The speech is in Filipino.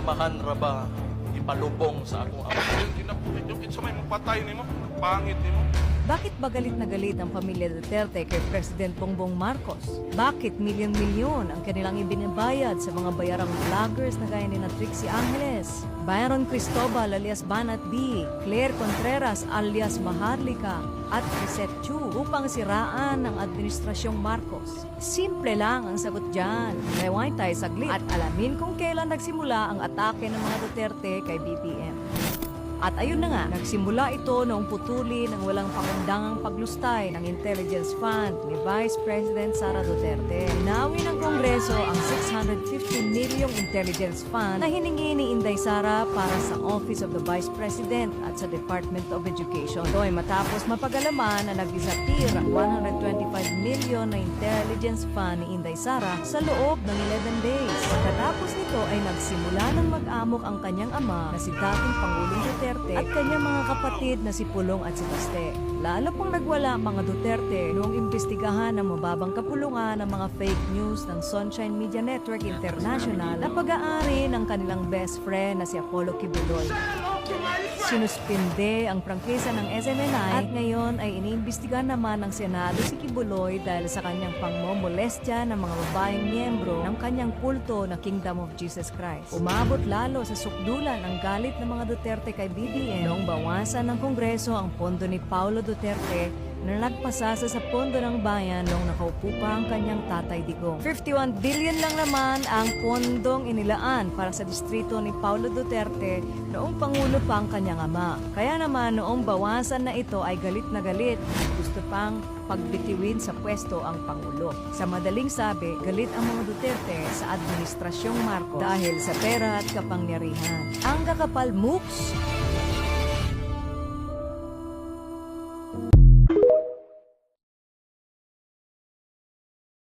amahan ra ba ipalubong sa akong ama? Kinapulit yung kinsa may mapatay nimo, pangit nimo. Bakit ba galit na galit ang pamilya Duterte kay President Bongbong Marcos? Bakit milyon-milyon ang kanilang ibinabayad sa mga bayarang vloggers na gaya ni Trixie Angeles, Byron Cristobal alias Banat B, Claire Contreras alias Maharlika, at Crisette Chu upang siraan ang Administrasyong Marcos? Simple lang ang sagot dyan. Rewind tayo saglit at alamin kung kailan nagsimula ang atake ng mga Duterte kay BBM. At ayun na nga, nagsimula ito noong putuli ng walang pakundangang paglustay ng intelligence fund ni Vice President Sara Duterte. Inawi ng Kongreso ang 650 milyong intelligence fund na hiningi ni Inday Sara para sa Office of the Vice President at sa Department of Education. Ito ay matapos mapagalaman na nag-disappear ang 125 milyon na intelligence fund ni Inday Sara sa loob ng 11 days. Pagkatapos nito ay nagsimula ng mag-amok ang kanyang ama na si dating Pangulong Duterte at kanyang mga kapatid na si Pulong at si Baste. Lalo pang nagwala mga Duterte noong imbestigahan ng mababang kapulungan ng mga fake news ng Sunshine Media Network International na pag-aari ng kanilang best friend na si Apollo Kibuloy. Sinuspinde ang prangkisa ng SMNI at ngayon ay iniimbestigahan naman ng Senado si Kibuloy dahil sa kanyang pangmomolestya ng mga babaeng miyembro ng kanyang kulto na Kingdom of Jesus Christ. Umabot lalo sa sukdulan ang galit ng mga Duterte kay BBM noong bawasan ng Kongreso ang pondo ni Paulo Duterte na nagpasa sa pondo ng bayan noong nakaupo pa ang kanyang tatay Digong. 51 billion lang naman ang pondong inilaan para sa distrito ni Paulo Duterte noong Pangulo pa ang kanyang ama. Kaya naman noong bawasan na ito ay galit na galit at gusto pang pagbitiwin sa pwesto ang Pangulo. Sa madaling sabi, galit ang mga Duterte sa Administrasyong Marcos dahil sa pera at kapangyarihan. Ang kakapal mooks!